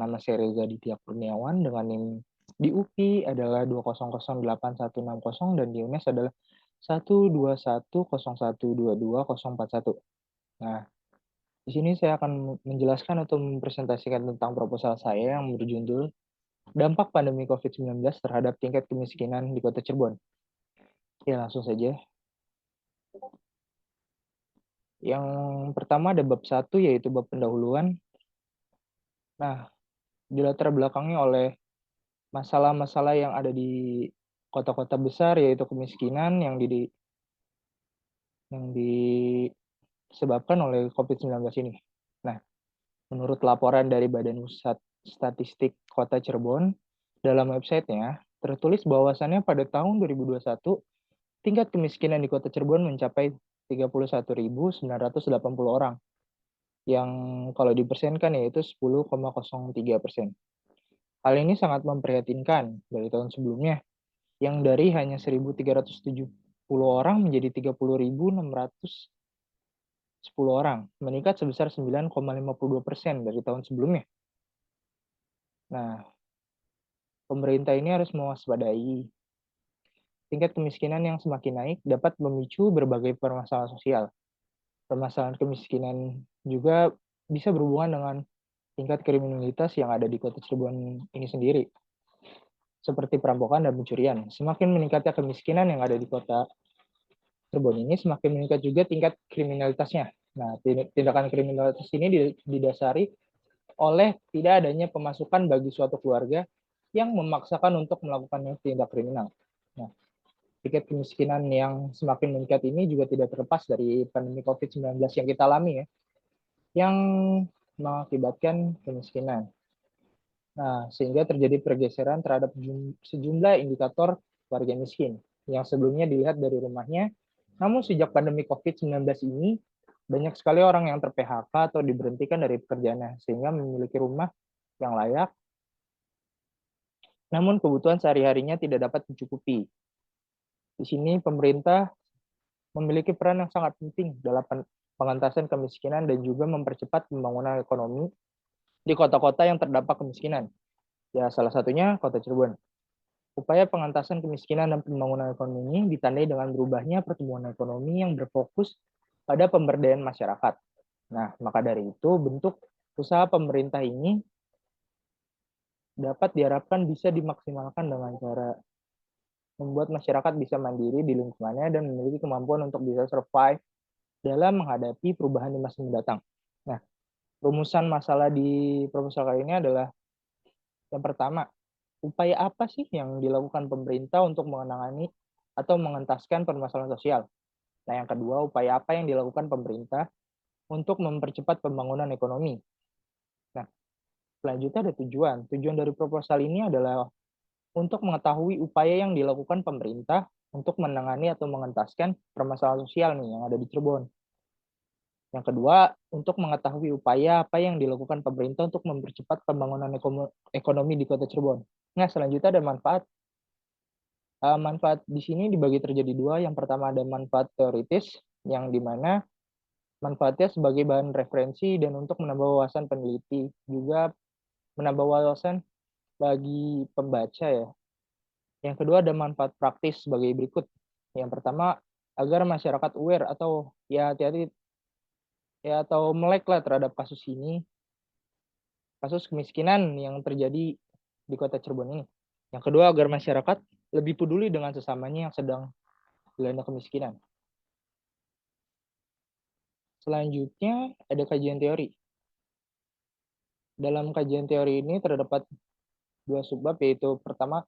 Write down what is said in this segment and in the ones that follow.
Nama saya Reza Ditya Kurniawan dengan NIM di UPI adalah 2008160 dan di UNES adalah 12101222041. Nah, di sini saya akan menjelaskan atau mempresentasikan tentang proposal saya yang berjudul Dampak Pandemi COVID-19 terhadap tingkat kemiskinan di Kota Cirebon. Ya, langsung saja. Yang pertama ada bab 1 yaitu bab pendahuluan. Nah, dilatar belakangi oleh masalah-masalah yang ada di kota-kota besar yaitu kemiskinan yang disebabkan oleh COVID-19 ini. Nah, menurut laporan dari Badan Pusat Statistik Kota Cirebon, dalam websitenya tertulis bahwasannya pada tahun 2021 tingkat kemiskinan di Kota Cirebon mencapai 31.980 orang, yang kalau dipersenkan yaitu 10,03%. Hal ini sangat memprihatinkan dari tahun sebelumnya, yang dari hanya 1.370 orang menjadi 30.610 orang, meningkat sebesar 9,52% dari tahun sebelumnya. Nah, pemerintah ini harus mewaspadai tingkat kemiskinan yang semakin naik dapat memicu berbagai permasalahan sosial. Permasalahan kemiskinan juga bisa berhubungan dengan tingkat kriminalitas yang ada di Kota Cirebon ini sendiri, seperti perampokan dan pencurian. Semakin meningkatnya kemiskinan yang ada di Kota Cirebon ini, semakin meningkat juga tingkat kriminalitasnya. Nah, tindakan kriminalitas ini didasari oleh tidak adanya pemasukan bagi suatu keluarga yang memaksakan untuk melakukan tindak kriminal. Nah, tingkat kemiskinan yang semakin meningkat ini juga tidak terlepas dari pandemi COVID-19 yang kita alami ya, yang mengakibatkan kemiskinan. Nah, sehingga terjadi pergeseran terhadap sejumlah indikator warga miskin yang sebelumnya dilihat dari rumahnya. Namun sejak pandemi COVID-19 ini, banyak sekali orang yang ter-PHK atau diberhentikan dari pekerjaannya, sehingga memiliki rumah yang layak, namun kebutuhan sehari-harinya tidak dapat mencukupi. Di sini pemerintah memiliki peran yang sangat penting dalam pengentasan kemiskinan dan juga mempercepat pembangunan ekonomi di kota-kota yang terdampak kemiskinan. Ya, salah satunya Kota Cirebon. Upaya pengentasan kemiskinan dan pembangunan ekonomi ini ditandai dengan berubahnya pertumbuhan ekonomi yang berfokus pada pemberdayaan masyarakat. Nah, maka dari itu bentuk usaha pemerintah ini dapat diharapkan bisa dimaksimalkan dengan cara membuat masyarakat bisa mandiri di lingkungannya dan memiliki kemampuan untuk bisa survive dalam menghadapi perubahan di masa mendatang. Nah, rumusan masalah di proposal kali ini adalah yang pertama, upaya apa sih yang dilakukan pemerintah untuk menangani atau mengentaskan permasalahan sosial? Nah, yang kedua, upaya apa yang dilakukan pemerintah untuk mempercepat pembangunan ekonomi? Nah, selanjutnya ada tujuan. Tujuan dari proposal ini adalah untuk mengetahui upaya yang dilakukan pemerintah untuk menangani atau mengentaskan permasalahan sosial nih yang ada di Cirebon. Yang kedua, untuk mengetahui upaya apa yang dilakukan pemerintah untuk mempercepat pembangunan ekonomi di Kota Cirebon. Nah, selanjutnya ada manfaat. Manfaat di sini dibagi terjadi dua. Yang pertama ada manfaat teoritis, yang dimana manfaatnya sebagai bahan referensi dan untuk menambah wawasan peneliti, juga menambah wawasan bagi pembaca ya. Yang kedua ada manfaat praktis sebagai berikut. Yang pertama, agar masyarakat aware atau ya hati-hati ya atau melek lah terhadap kasus ini, kasus kemiskinan yang terjadi di Kota Cirebon ini. Yang kedua, agar masyarakat lebih peduli dengan sesamanya yang sedang dilanda kemiskinan. Selanjutnya ada kajian teori. Dalam kajian teori ini terdapat dua subbab, yaitu pertama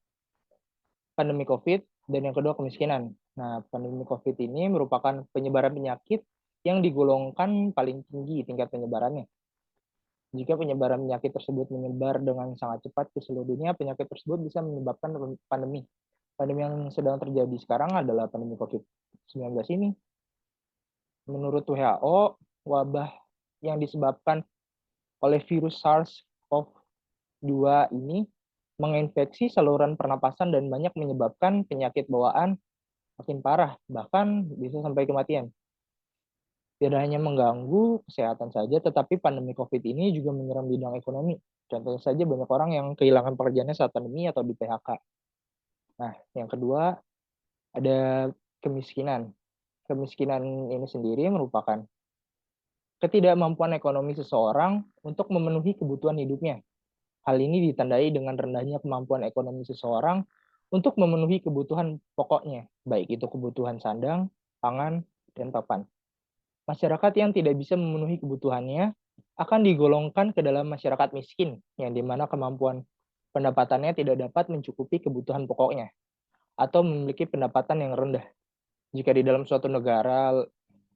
pandemi COVID dan yang kedua kemiskinan. Nah, pandemi COVID ini merupakan penyebaran penyakit yang digolongkan paling tinggi tingkat penyebarannya. Jika penyebaran penyakit tersebut menyebar dengan sangat cepat ke seluruh dunia, penyakit tersebut bisa menyebabkan pandemi. Pandemi yang sedang terjadi sekarang adalah pandemi COVID-19 ini. Menurut WHO, wabah yang disebabkan oleh virus SARS-CoV-2 ini menginfeksi saluran pernapasan dan banyak menyebabkan penyakit bawaan makin parah, bahkan bisa sampai kematian. Tidak hanya mengganggu kesehatan saja, tetapi pandemi COVID ini juga menyerang bidang ekonomi. Contohnya saja banyak orang yang kehilangan pekerjaannya saat pandemi atau di PHK. Nah, yang kedua ada kemiskinan. Kemiskinan ini sendiri merupakan ketidakmampuan ekonomi seseorang untuk memenuhi kebutuhan hidupnya. Hal ini ditandai dengan rendahnya kemampuan ekonomi seseorang untuk memenuhi kebutuhan pokoknya, baik itu kebutuhan sandang, pangan, dan papan. Masyarakat yang tidak bisa memenuhi kebutuhannya akan digolongkan ke dalam masyarakat miskin, yang dimana kemampuan pendapatannya tidak dapat mencukupi kebutuhan pokoknya, atau memiliki pendapatan yang rendah. Jika di dalam suatu negara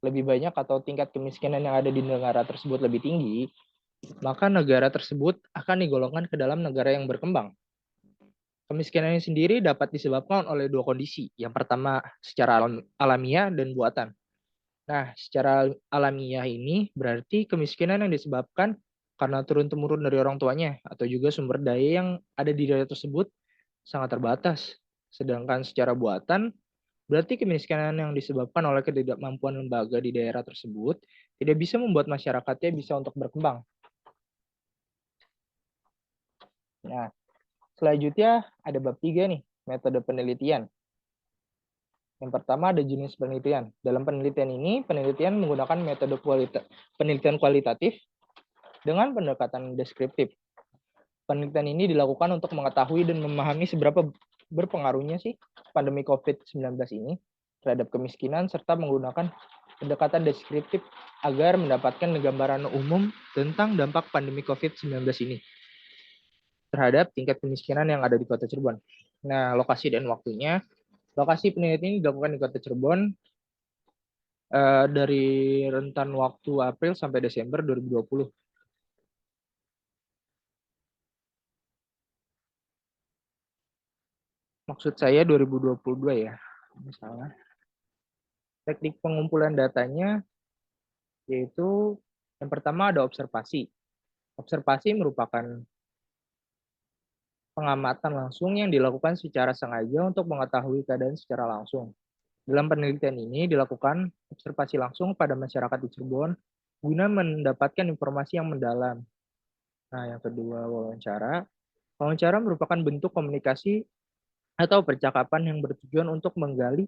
lebih banyak atau tingkat kemiskinan yang ada di negara tersebut lebih tinggi, maka negara tersebut akan digolongkan ke dalam negara yang berkembang. Kemiskinan ini sendiri dapat disebabkan oleh dua kondisi. Yang pertama secara alamiah dan buatan. Nah, secara alamiah ini berarti kemiskinan yang disebabkan karena turun-temurun dari orang tuanya atau juga sumber daya yang ada di daerah tersebut sangat terbatas. Sedangkan secara buatan berarti kemiskinan yang disebabkan oleh ketidakmampuan lembaga di daerah tersebut tidak bisa membuat masyarakatnya bisa untuk berkembang. Nah, selanjutnya ada bab 3 nih, metode penelitian. Yang pertama ada jenis penelitian. Dalam penelitian ini, penelitian menggunakan metode penelitian kualitatif dengan pendekatan deskriptif. Penelitian ini dilakukan untuk mengetahui dan memahami seberapa berpengaruhnya sih pandemi COVID-19 ini terhadap kemiskinan serta menggunakan pendekatan deskriptif agar mendapatkan gambaran umum tentang dampak pandemi COVID-19 ini terhadap tingkat kemiskinan yang ada di Kota Cirebon. Nah, lokasi dan waktunya. Lokasi penelitian ini dilakukan di Kota Cirebon dari rentan waktu April sampai Desember 2020. Maksud saya 2022 ya, misalnya. Teknik pengumpulan datanya yaitu yang pertama ada observasi. Observasi merupakan pengamatan langsung yang dilakukan secara sengaja untuk mengetahui keadaan secara langsung. Dalam penelitian ini dilakukan observasi langsung pada masyarakat di Cirebon guna mendapatkan informasi yang mendalam. Nah, yang kedua wawancara. Wawancara merupakan bentuk komunikasi atau percakapan yang bertujuan untuk menggali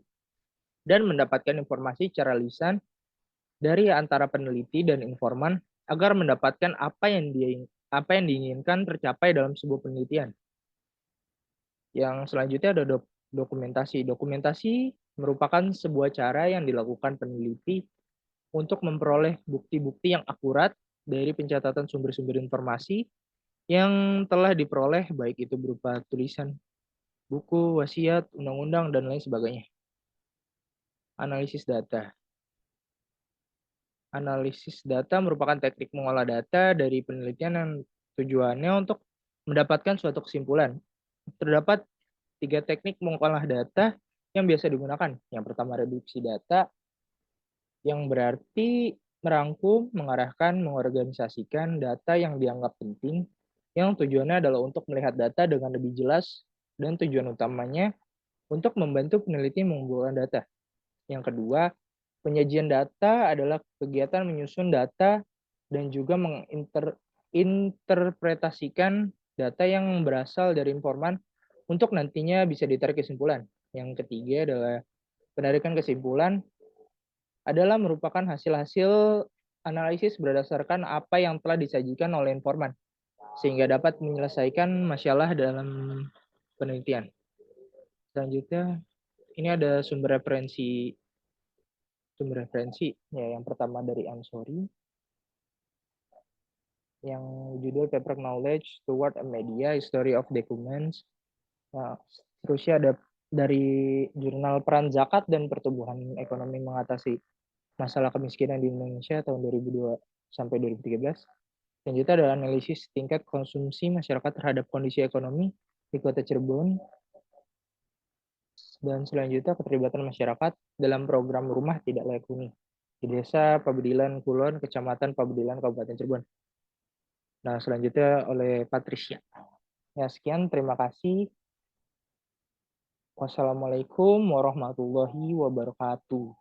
dan mendapatkan informasi secara lisan dari antara peneliti dan informan agar mendapatkan apa yang diinginkan tercapai dalam sebuah penelitian. Yang selanjutnya ada dokumentasi. Dokumentasi merupakan sebuah cara yang dilakukan peneliti untuk memperoleh bukti-bukti yang akurat dari pencatatan sumber-sumber informasi yang telah diperoleh, baik itu berupa tulisan, buku, wasiat, undang-undang, dan lain sebagainya. Analisis data. Analisis data merupakan teknik mengolah data dari penelitian yang tujuannya untuk mendapatkan suatu kesimpulan. Terdapat 3 teknik mengolah data yang biasa digunakan. Yang pertama reduksi data, yang berarti merangkum, mengarahkan, mengorganisasikan data yang dianggap penting, yang tujuannya adalah untuk melihat data dengan lebih jelas, dan tujuan utamanya untuk membantu peneliti mengumpulkan data. Yang kedua, penyajian data adalah kegiatan menyusun data dan juga menginterpretasikan data yang berasal dari informan untuk nantinya bisa ditarik kesimpulan. Yang ketiga adalah penarikan kesimpulan adalah merupakan hasil-hasil analisis berdasarkan apa yang telah disajikan oleh informan sehingga dapat menyelesaikan masalah dalam penelitian. Selanjutnya, ini ada sumber referensi ya, yang pertama dari Ansori yang judul Paper Knowledge Toward a Media History of Documents. Nah, terusnya ada dari jurnal Peran Zakat dan Pertumbuhan Ekonomi Mengatasi Masalah Kemiskinan di Indonesia tahun 2002 sampai 2013. Selanjutnya ada analisis tingkat konsumsi masyarakat terhadap kondisi ekonomi di Kota Cirebon. Dan selanjutnya keterlibatan masyarakat dalam program Rumah Tidak Layak Huni di Desa Pabedilan Kulon, Kecamatan Pabedilan, Kabupaten Cirebon. Nah, selanjutnya oleh Patricia. Ya, sekian. Terima kasih. Wassalamualaikum warahmatullahi wabarakatuh.